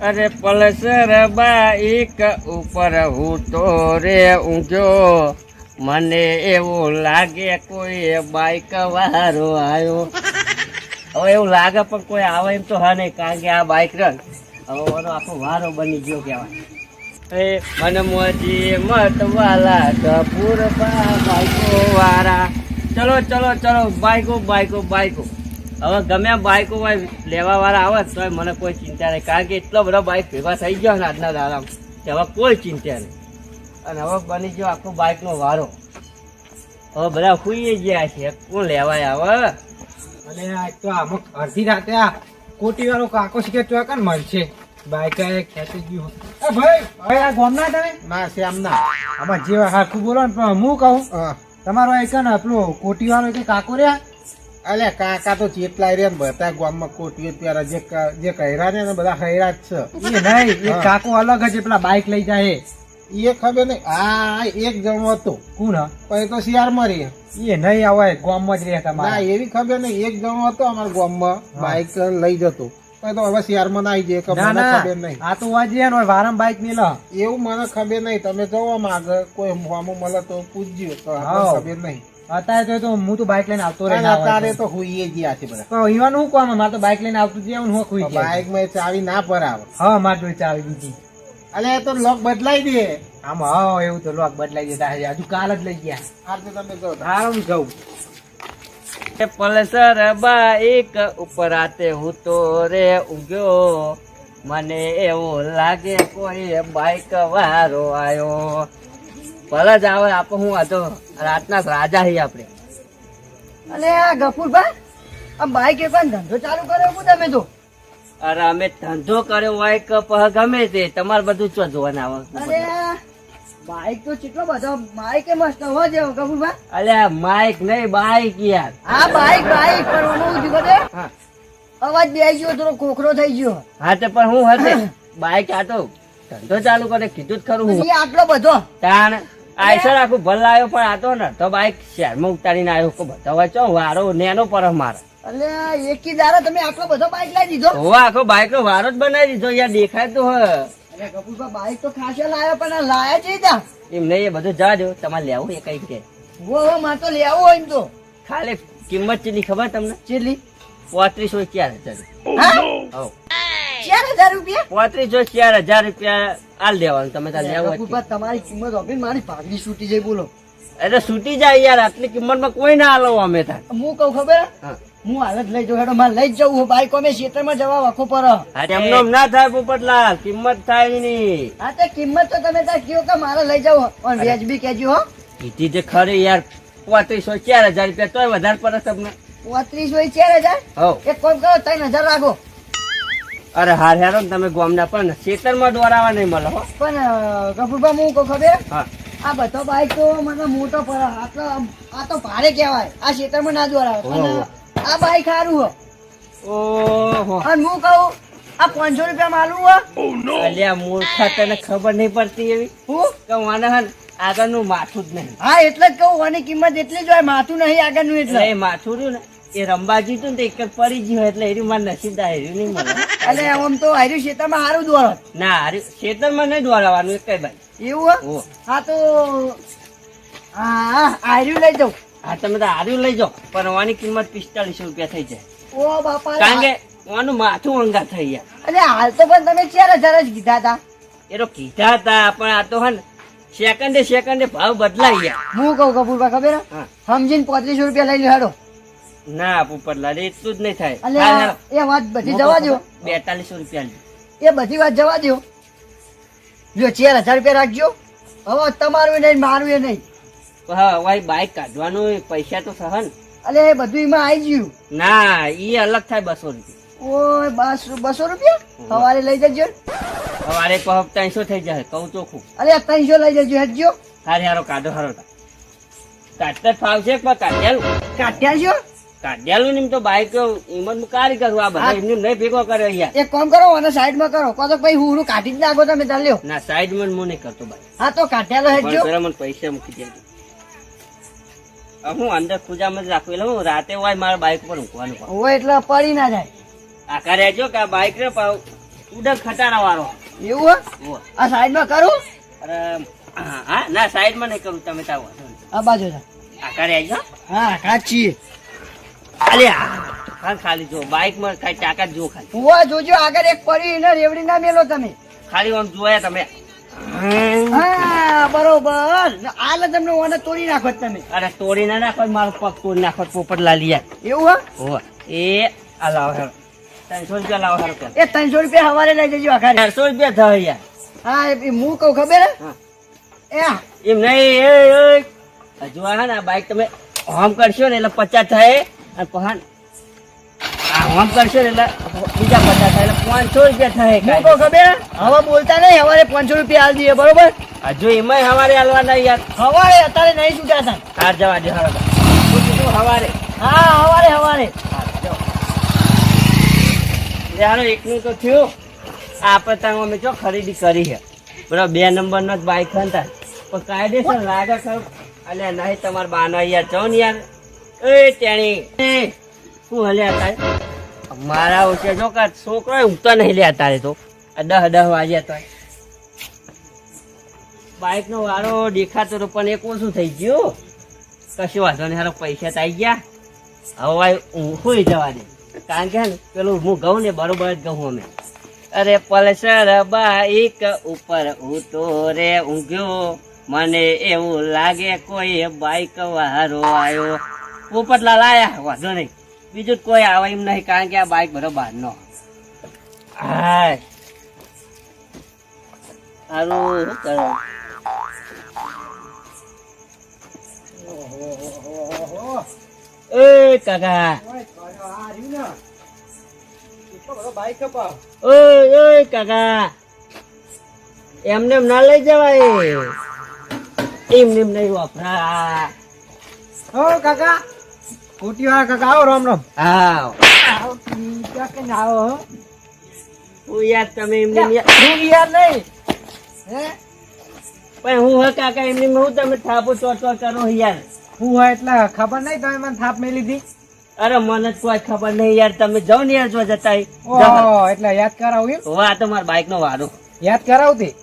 અરે Pulsar bike ઉપર હું તો રે ઊંઘ્યો, મને એવું લાગે કોઈ બાઈક વાળો આવ્યો. હવે એવું લાગે પણ કોઈ આવે એમ તો હા નહીં, કારણ કે આ બાઈક રન હવે મારો આખો વારો બની ગયો કહેવાય. મને મોજી મત વાલા કપૂર બાઈકો વાળા, ચલો ચલો ચલો બાઈકો બાઈકો બાઈકો. હવે ગમે બાઈકો લેવા વાળા આવે તો મને કોઈ ચિંતા નહીં, કારણ કે એટલો બધો બાઈક ભેગા થઈ ગયો ને આજના દાડામાં કે હવે કોઈ ચિંતા નહીં. અને હવે બની ગયો આખો બાઈકનો વારો. હવે બધા સુઈ ગયા છે, કોણ લેવાય આવે? અને આ તો અમુક અડધી રાતે આ કોટી વાળો કાકો શીખે ચોકન મળશે બાઈક ખેંચી ગયું. ભાઈ હવે આ ગોમના તમે ના શ્યામના આમાં જેવા હાથું બોલો ને પણ હું કહું તમારો એક ને પેલો કોટી વાળો કે કાકો રહ્યા. અલે કાકા તો ચેટલા રહ્યા ને બધા ગામમાં કોટીઓ ત્યારે જે કહેરા ને બધા હૈરા જ છે. એ નહીં એ કાકો અલગ જ પેલા બાઈક લઈ જાય એ ખબર નહીં. હા એક જણો હતો. કોણ? પછી તો શિયાર મરી એ નહીં આવે ગામમાં જ રહ્યા તમારા. એવી ખબર નહીં, એક જણો હતો અમારા ગામમાં બાઈક લઈ જતો. તો હવે શિયારમાં ના આવી જાય ખબર નહીં. આ તો વાજી વારમ બાઈક મેં એવું મને ખબર નહીં. તમે જવા માંગે કોઈ મામું મળે તો પૂછજો તો ખબર નહીં. અત્યારે તો હું તો બાઈક લઈને આવતો રહ્યો. અત્યારે તો હુઈએ ગયા છે બધા. ઈવાનું હું કોમ મારે તો બાઈક લઈને આવતું જ હું હુઈ ગયા. બાઈક માં ચાવી ના ભરાવે. હા મારે તો ચાવી દીધી. અલે તો લોક બદલાઈ દે આમ. હા એવું તો લોક બદલાઈ દેતા હજુ કાલ જ લઈ ગયા. આ તો તમે કહો હારું જવું. પલ્સર બાઈક ઉપર આતે હું તો રે ઊંઘ્યો, મને એવું લાગે કોઈ બાઈક વાળો આવ્યો. ભલે જ આવે આપો, હું હતો રાતના રાજા હી આપણે. અલે આ ગફુરભાઈ આ બાઈક એક ધંધો ચાલુ કર્યો હું તમે તો. અરે અમે ધંધો કર્યો હોય કે ગમે તે તમારે બધું ચો જોવાના આવે. અરે બાઈક તો કેટલો બધો બાઈક મસ્ત હો જેવો ગફુરભાઈ. અલ્યા માઈક નહીં બાઈક યાર. હા બાઈક બાઈક પણ હું શું કરે અવાજ બે ગયો થોડો કોખરો થઈ ગયો. હા તે પણ હું હતે બાઈક આ તો ધંધો ચાલુ કરે કીધું જ ખરું હું. આટલો બધો તાણ આયસર આખું ભલ આવ્યો પણ આ તો ને તો બાઈક શહેરમાં ઉતારીને આવ્યો બધા વચ્ચે વારો નેનો પર મારે. અલે એકી દાડા તમે આટલો બધો બાઈક લાવી દીધો? હોવા આખો બાઈક નો વારો જ બનાવી દીધો યાર, દેખાય તો હ. અરે ગફુરભાઈ બાઈક તો ખાસો લાવ્યો પણ આ લાયા છે ત્યાં એમ નહીં, એ બધું જવા દો. તમારે લેવું એ કઈ કે હો મારે તો લેવો હોય એમ તો. ખાલી કિંમત ચેટલી ખબર તમને? કેટલી? 35,000. 4,000 રૂપિયા? 35,000 રૂપિયા આ લેવાનું. તમે તાર લેવું ગફુરભાઈ તમારી કિંમત આપી મારી ભાગની છૂટી જાય બોલો. એટલે છૂટી જાય યાર, આટલી કિંમત માં કોઈ ના આલો અમે તાર. હું કઉ ખબર હું હાલ જ લઈ જાઉં. હેડો મારે લઈ જ જવું બાઈક અમે ક્ષેત્રમાં જવા વખો પર. એમનો ના થાય પોપટલાલ, કિંમત થાય નઈ. હા તે કિંમત તો તમે ત્યાં કયો કે મારે લઈ જાવ પણ વ્યાજબી કેજો હો. કીધી તે ખરી યાર, 35,000 રૂપિયા તોય વધારે પડે તમને. 35 હોય 4,000. હવ એક કામ કરો 3,000 રાખો. અરે હાર હેરો ને તમે ગામના પણ ખેતરમાં દોરાવા નહીં મળે હો. પણ ગફુરભાઈ હું કહું ખબર હા આ બધો બાઈક તો મને મોટો પડે. આ તો ભારે કહેવાય, આ ક્ષેત્રમાં ના દોરાવે. પણ આ બાઈક સારું હો. ઓહો અને હું કહું આ 500 રૂપિયા માલું હો. અલ્યા મૂર્ખા, તને ખબર નહીં પડતી એવી હું કે મને હન આગળનું માથું જ નહીં. હા એટલે જ કહું આની કિંમત એટલી જ હોય, માથું નહીં આગળનું એટલે. એ માથું રહ્યું ને એ રંબા જીતું ને તો એક જ પડી ગયું એટલે એનું મારે નસીબ થાય એનું નહીં મળે. એટલે આમ તો હાર્યું ક્ષેત્રમાં સારું દોરત. ના હાર્યું ખેતરમાં નહીં દોરાવાનું એક ભાઈ. એવું હો હા તો હા હાર્યું લઈ જાઉં. હા તમે તો હાર્યું લઈ જાઓ પણ આની કિંમત 45 રૂપિયા થઈ જાય, ઓ બાપા કારણ કે આનું માથું અંગા થઈ ગયા. એટલે હાલ તો પણ તમે 4,000 જ કીધા હતા. એ તો કીધા હતા પણ આ તો હન સેકન્ડે ભાવ બદલાઈ ગયા. હું કહું કપૂરભાઈ ખબર હા. સમજીને 35 રૂપિયા લઈ લો હેડો. ના પોપટલાલ એટલું જ નહીં થાય. એટલે હાલ, હાલ. એ વાત બધી જવા દો. 42 રૂપિયા લે. એ બધી વાત જવા દો. જો 4,000 રૂપિયા રાખજો. હવે તમારું એ નહીં મારું એ નહીં. હા ભાઈ બાઈક કાઢવાનું પૈસા તો સહન. એટલે એ બધું એમાં આવી ગયું. ના ઈ અલગ થાય 200 રૂપિયા. ઓય 200 રૂપિયા સવારે લઈ જજો. સવારે 300 થઈ જાય કહું ચોખ્ખું. અરે 300 લઈ જજો હેડજો. હારે હારો કાઢો હારો કાઢતા જ ફાવશે પણ કાઢ્યા છો કાઢ્યાલું ને એમ તો બાઈક હિંમત કારી કરું આ બધા એમને નહીં ભેગો કર્યો યાર. એક કામ કરો અને સાઈડમાં કરો કહો તો ભાઈ હું કાઢી જ નાખો તમે ચાલ્યો. ના સાઈડ માં હું નહીં કરતો ભાઈ. હા તો કાઢ્યાલો હેડજો. પેલા મને પૈસા મૂકી દેજો. હું અંદર પૂજામાં જ રાખું એટલે હું રાતે હોય મારા બાઈક પર ઊંઘવાનું. હોય એટલે પડી ના જાય. આખા રહેજો કે આ બાઈક ને ઉડક ખટારા વાળો. એવું હો? ઓહો. આ સાઈડમાં કરું અરે હા ના સાઈડમાં નહીં કરું તમે તાવ વાંધો નહીં. આ બાજુ છે. આ કરે આવી જાઓ. હા કાચી અલે હા ખાલી જો બાઇકમાં કઈ તાકાત જો ખાલી ઉવા જોજો આગળ એક પડી ને રેવડી ના મેલો તમે. ખાલી આમ જોયા તમે. હા બરોબર આલે તમને ઓને તોડી નાખો જ તમે. અરે તોડી ના નાખો મારો પગ તોડી નાખો પોપટલાલ યાર. એવું ઓહો એ આ લાવો હેરો 300 રૂપિયા લાવો હેરો કે હે એ 300 રૂપિયા હવારે લઈ જજો આખા. 400 રૂપિયા થાય યાર. હા એ હું કહું ખબર હે? હા. એ એમ નહીં એ જો આ ને આ બાઈક તમે હોમ કરશો ને એટલે 50 થાય અને પહાણ આ હોમ કરશો ને એટલે બીજા 50 થાય એટલે 500 રૂપિયા થાય હું કહું ખબર હે? હવે બોલતા નહીં હવારે 500 રૂપિયા આલ દઈએ બરોબર. હજુ એમાંય હવારે હાલવાના યાર. હવારે અત્યારે નહીં છૂટ્યા હતા. હાર જવા દે હારો હું કીધું હવારે. હા હવારે હવારે યાર એકનું તો થયું આપણે ત્યાં અમે જો ખરીદી કરી છે બરાબર 2 નંબરનો જ બાઈક હતા પણ કાયદેસર લાગે ખરું અલ્યા નહીં તમારા બાના યાર ચો ને યાર એ તેણી શું હલ્યા તારે મારા ઓછે જો કે છોકરો ઊંઘતો નહીં લે તારે તો આ 10 વાગ્યા તો બાઈક નો વારો દેખાતો તો પણ એક ઓછું થઈ ગયું કશું વાંધો નહીં હારો પૈસા તો આવી ગયા હવે હું જવા દે કારણ કે ને પેલું હું ઘઉં ને બરોબર જ ઘઉં અમે અરે પલ્સર બાઈક ઉપર હું તો રે ઊંઘ્યો મને એવું લાગે કોઈ બાઈક વાળો આવ્યો પોપટલાલ આયા વાંધો નહીં બીજું કોઈ આવે એમ નહીં કારણ કે આ બાઈક બરોબર નો હાય સારું શું કરો એ કાકા ઓય કાકા એમને એમ ના લઈ જવાય એમને એમ નહીં વાપરા. હો કાકા કોટી વાળા કાકા આવો રામ રામ. હા આવો ક્યાં કે ના આવો હો? હું યાર તમે એમને એમ હું યાર નહીં હે પણ હું હે કાકા એમને એમ હું તમે થાપો ચોટ કરો યાર. હું હોય એટલે ખબર નહીં તમે મને થાપ મેં લીધી. અરે મને જ કોઈ ખબર નહીં યાર તમે જાઓ ને યાર જો જતા ઓહો એટલે યાદ કરાવું એમ. આ તો મારા બાઈક નો વારો. યાદ કરાવતી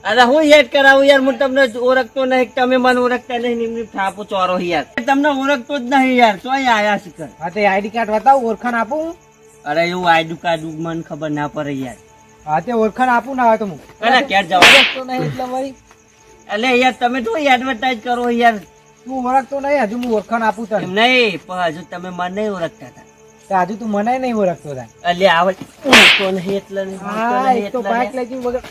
અરે હું યાદ કરાવું યાર હું તમને ઓળખતો નહીં તમે મને ઓળખતા નહીં એમની થાપો ચોરો યાર તમને ઓળખતો જ નહીં યાર તો અહીંયા આયા શીખર. હા તે આઈડી કાર્ડ બતાવું ઓળખાણ આપું. અરે એવું આઈડુ કાર્ડ મને ખબર ના પડે યાર. હા તે ઓળખાણ આપું ના હોય તો હું અરે ક્યાં જવા ઓળખતો નહીં એટલે વળી એટલે યાર તમે તો એડવર્ટાઈઝ કરો યાર. તું ઓળખતો નહીં હજુ હું ઓળખાણ આપું તને. એમ નહીં પણ હજુ તમે મને નહીં ઓળખતા હતા. તો હજુ તું મને નહીં ઓળખતો થાય. એટલે આવે ઓળખતો નહીં એટલે નહીં, ઓળખતો હા નહીં એક તો એટલે બાઈક નહીં. લઈ જવું વગર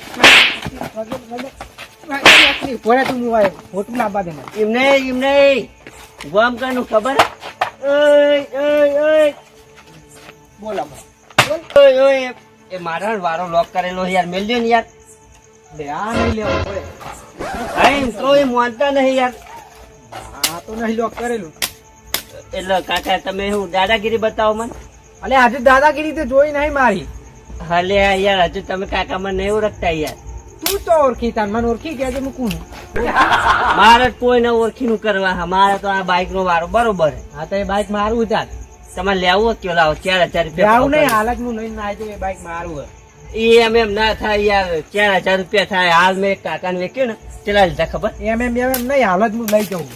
તું મોબાઈલ ફોટો લાવવા દે મને. એમ નહીં ગોમ કરનું ખબર ઓય બોલો ઓય ઓય એ મારા વારો લોક કરેલો યાર મેલ્યો ને યાર. લે આ નહીં લેવું પડે. હા એમ કોઈ માનતા નહીં યાર. આ તો નહીં લોક કરેલું. એટલે કાકા તમે હું દાદાગીરી બતાવો મને. અલે આજે દાદાગીરી તો જોઈ નહીં મારી. હાલે યાર હજુ તમે કાકા મને નહીં ઓળખતા યાર. તું તો ઓળખી તાન મને ઓળખી ગયા છે મૂકું. મારે કોઈને ઓળખીનું કરવા મારે તો આ બાઈક નો વારો બરોબર છે. હા તો એ બાઈક મારું હતા. તમારે લેવું કયો લાવો 4000 રૂપિયા આવું નહીં ભાવ હાલત હું લઈને આવ્યો તો એ બાઈક મારું હોય. કરી. એમ ના થાય યાર 4000 રૂપિયા થાય હાલ મેં એક કાકાને વેચ્યું ને કેટલા લીધા ખબર એમ નહીં હાલત હું લઈ જાઉં.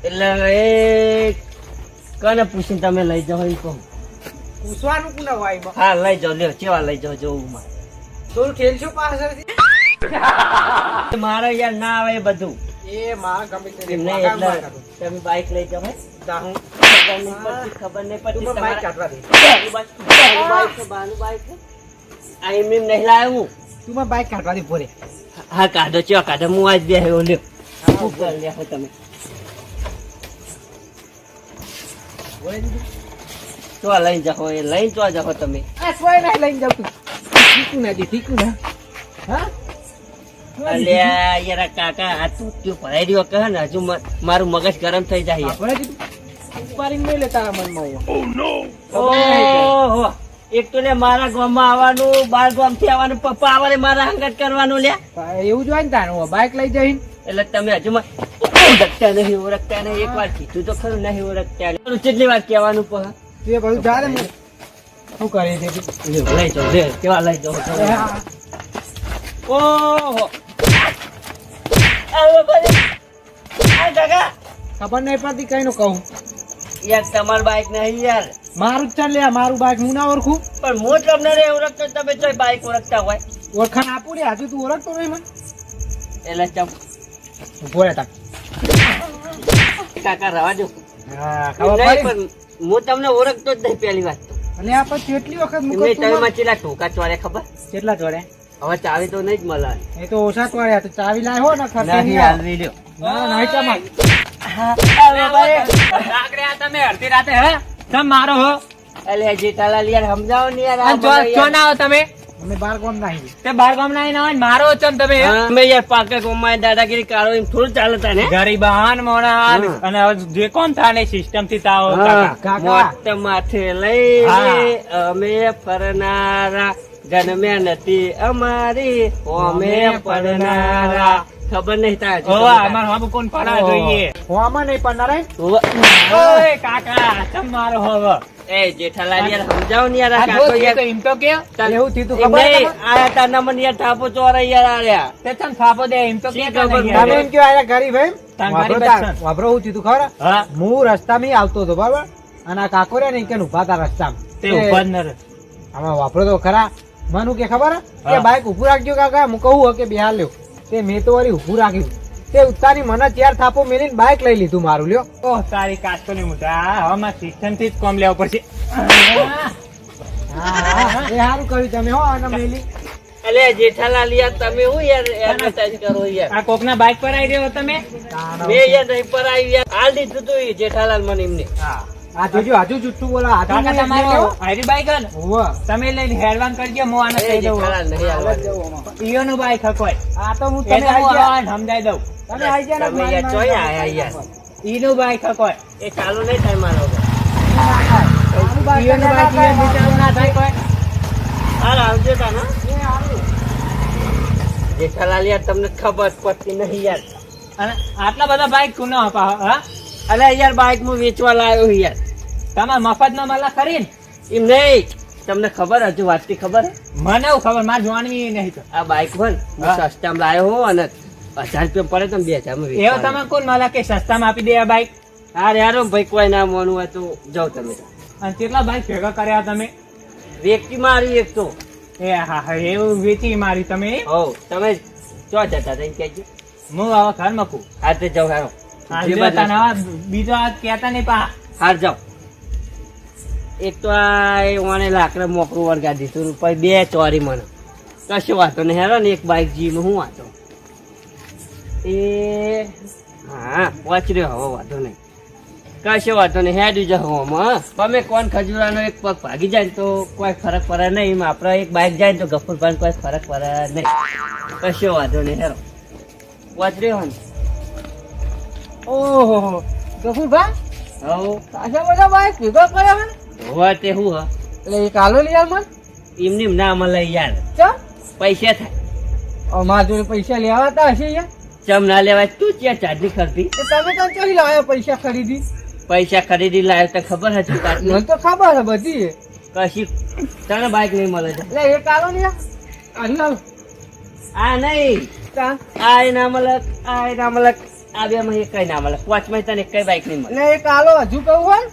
એટલે એ કને પૂછીને તમે લઈ જાઓ એ કહું. પૂછવાનું કોને હોય? હા લઈ જાઓ લ્યો કેવા લઈ જાઓ જોવું મારે. થોડું ખેલશું પાછળથી. મારે યાર ના આવે એ બધું એ માં ગમે તે એમ નહીં એટલે તમે બાઈક લઈ જાઓ હે. જાઉં. ખબર નહીં પડતી તું પણ બાઈક તમારા- કાઢવા દે. બાનું બાઈક છે, બાનું બાઈક છે. આ એમ નહીં લાવ્યો હું. તું પણ બાઈક કાઢવા દે ભોરે. હા કાઢો ચો કાઢો હું આજ બે લ્યો શું કરી લ્યો તમે ભોરે દીધું. તો લઈને જાઓ એ લઈને તો જાઓ તમે. આ સોય નહીં લઈને જાઉં તું. ઠીકું ના દે ઠીકું ના. હા અલ્યા યાર આ કાકા આ તું ત્યો ભરાઈ રહ્યો કહે ને હજુ મારું મગજ ગરમ થઈ જાય યાર. ભોરે દીધું. ઉપાડીને નહીં લે તારા મનમાં હોય. ઓહો એક તો લે મારા ગામમાં આવવાનું 12 ગામથી આવવાનું પપ્પા આવે મારા હંગાત કરવાનું લે એવું જ હોય ને તારે બાઈક લઈ જઈને. એટલે તમે હજુ ઓળખતા નહીં એક વાર કીધું તો ખરું નહીં ઓળખતા કેટલી વાર કહેવાનું પણ તું એ બધું જા દે મને. શું કરે છે તું? લઈ જાઓ લે કેવા લઈ જાઓ ઓહો આવો ભાઈ આ કાકા ખબર નહીં પડતી કઈ નું કહું. યાર તમાર બાઈક નહીં યાર મારું જ ચાલ લે, મારું બાઈક હું ના ઓળખું. પણ હું તમને રે ઓળખતો તમે તો બાઈક ઓળખતા હોય ઓળખાણ આપું રે, હજુ તું ઓળખતો નહીં મને. એટલે ચમ ઉભો રહે તાક. કાકા રવા દો હા, નહીં, ખબર પડી. પણ હું તમને ઓળખતો જ નહીં પહેલી વાત તો અને આ પછી કેટલી વખત મેં મૂકો તમે માં ચેલા ટોકા ચોરે ખબર કેટલા ચોરે? હવે ચાવી તો નહીં જ મળે એ તો ઓછા ચોર્યા, તો ચાવી લાય હો ને ખર્ચે નહીં નહીં આવે. હાલવી લ્યો ના ના ચમક. તમે અડધી રાતે હે તમ મારો હો અલે જેઠાલાલ યાર સમજાવો ને યાર આ અને બધા જો યાર. ના આવો તમે અમે બાર ગામ નાહી. તે બાર ગામ ના હોય ને મારો ચમ તમે હે? હા, તમે યાર પાકે કોમાં દાદાગીરી કાઢો એમ થોડું ચાલતા ને ગરીબાન મોણા હા. અને હવે જે કોણ થાને સિસ્ટમ થી તાવો હા, કાકા. કાકા. મોટ માથે લઈ હા. અમે ફરનારા જન્મ્યા નથી અમારી અમે પડનારા ખબર નહીં તાર હોવા અમાર હાબુ કોણ પડા જોઈએ હોવામાં નહીં પડનાર હે? ઓય કાકા ચમ મારો હોવ એ જેઠાલાલ યાર સમજાવો ને યાર આ આ કાકો જો યાર તો એમ તો કે એવું થયું તું એમ ખબર નહીં, તમને? આયા તારના મને યાર થાપો ચોરા યાર આર્યા તે ચમ થાપો દે એમ તો કે શી ખબર તને તમે યાર. એમ કયો આયા ગરીબ હે? તાન વાપરો ગરીબ જ તાર. છે. વાપરો હું થયું તું ખબર? હા હું રસ્તામાં આવતો હતો બરાબર, અને આ કાકો રે ને કે ઉભા હતા રસ્તામાં. તે ઉપર ન રહે. આમાં વાપરો તો ખરા. મને કે ખબર હે? કે હા. બાઈક ઉભું રાખજો કાકા, હું કહું હો કે બિહાર લ્યો. તે મેં તો વળી ઉભું રાખ્યું. તે ઉતારી મને ચાર થાપો મેલીને બાઈક લઈ લીધું મારું લ્યો. ઓહ તારી કાચકો ની મુઠા હવે મારે સિસ્ટમ થી જ કોમ લેવું પડશે એ સારું કર્યું તમે હો, અને મેલી. અલે જેઠાલાલ યાર તમે હું યાર એડવર્ટાઈઝ કરો યાર આ કોક ના બાઈક પર આવી રહ્યો તમે મેં યાર નહીં પર આવી યાર હાલ દીધું તું ઈ જેઠાલાલ મને એમને હા આ જોજો હજુ જુઠ્ઠું બોલા. હજુ કાકા મને તમારો લેવો. હારી બાઈક હે ને? હોવે. તમે લઈને હેડવાન કરજો હું આને એ કહી દઉં જેઠાલાલ નહીં આવવાનું. ઈયો નું બાઈક હકોય આ તો હું એ તમે તો આઈ હું ગયા. આને સમજાઈ દઉં તમે આઈ ગયા ને તમે મારી યાર ચોય આયા યાર ઈ નું બાઈક હકોય એ ચાલુ નહીં થાય મારો મારું બાઈક ઈયો નું બાઈક ઈયો બિચારું ના થાય કોઈ હાલ આવજો તાના એ હારું. જેઠાલાલ યાર તમને ખબર પડતી નહીં યાર અને આટલા બધા બાઈક કોનો અપા હા અલે યાર બાઈક હું વેચવા લાવ્યો યાર તમારે મફત માં મળે ખરી ને એમ નહીં તમને ખબર હજુ વાતથી ખબર હે? મને એવું ખબર મારે જોવાની નહીં તો આ બાઈક હોય ને હા. હું સસ્તામાં લાવ્યો હું અને 1000 રૂપિયા પડે તમે 2000 માં એવું તમે કોણ મળે કે સસ્તામાં આપી દે આ બાઈક હા યાર ભાઈ કોઈ ના મોનું હોય તો જાઓ તમે અને કેટલા બાઈક ભેગા કર્યા તમે વ્યક્તિ મારી એક તો એ હા હા એવું વેચી મારી તમે હો તમે ચો જતા હતા એમ કહેજો હું હવે ઘર મૂકું હા તે જાઓ હારો જે આજે બાજુ- તને હવે બીજો આ કહેતા નહીં પા હાર જાઓ એક તો આ એ ઓને લાકડા મોકરું વળગા દીધું પછી 2 ચોરી મને કશો વાતો નહીં હેરો ને એક બાઈક જીવનું હું વાતો એ હા પહોંચ રહ્યો હવે વાતો નહીં કશો વાતો નહીં હેડ જાઓ હવામાં તમે કોણ ખજૂરાનો એક પગ ભાગી જાય ને તો કોઈ ફરક પડે નહીં એમાં આપણે એક બાઈક જાય ને તો ગફુરભાઈ કોઈ ફરક પડે નહીં કશો વાંધો નહીં હેરો પહોંચ રહ્યો ને ઓહો ગફુરભાઈ, હવ આટલા બધા બાઈક ભેગા કર્યા હે ને? હોવા તે હું હ એટલે એક આલો લઈ આવ મને. એમની ના મળે યાર ચમ? પૈસા થાય હવે મારા જોડે પૈસા લેવાતા હશે યાર. ચમ ના લેવાય તું ક્યાં ચાર્જિંગ કરતી તો તમે તો ચોરી લાવ્યા પૈસા ખરીદી? પૈસા ખરીદી લાવ્યો તો ખબર હતી મને કાટલી તો ખબર હે બધી. કશી તને બાઈક નહીં મળે છે એટલે એક આલો ને યાર. આટલા આલો. આ નહીં તા. આ ના મળે આ ના મળે આ બે માં કઈ ના મળે 5 માં તને કઈ બાઈક નહીં મળે એટલે એક આલો હજુ કહું હોય ને?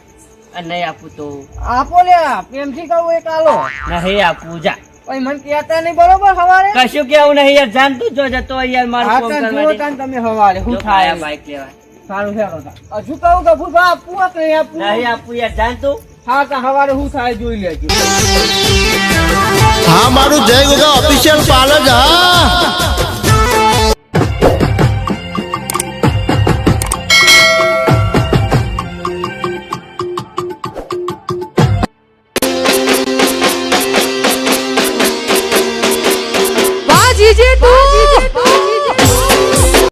અને નહીં આપું તો આપો લે, પ્રેમથી કહું એક આલો. નહીં આપું જા પછી મને કહેતા નહીં બરોબર હવારે? કશું કેવું નહીં યાર જાન તું જો જતો હોય યાર મારું હા, ફોન તાન જુઓ કરવા તાન તમે હવારે શું થાય એમ. બાઈક લેવા સારું છે હળો તાન. હજુ કહું ગફુરભાઈ આપવું હોય કે નહીં આપવું? નહીં આપું યાર જાન તું હા તો હવારે શું થાય જોઈ લેજો. હા મારું જય ગોગા ઓફિશિયલ પાર્લર હા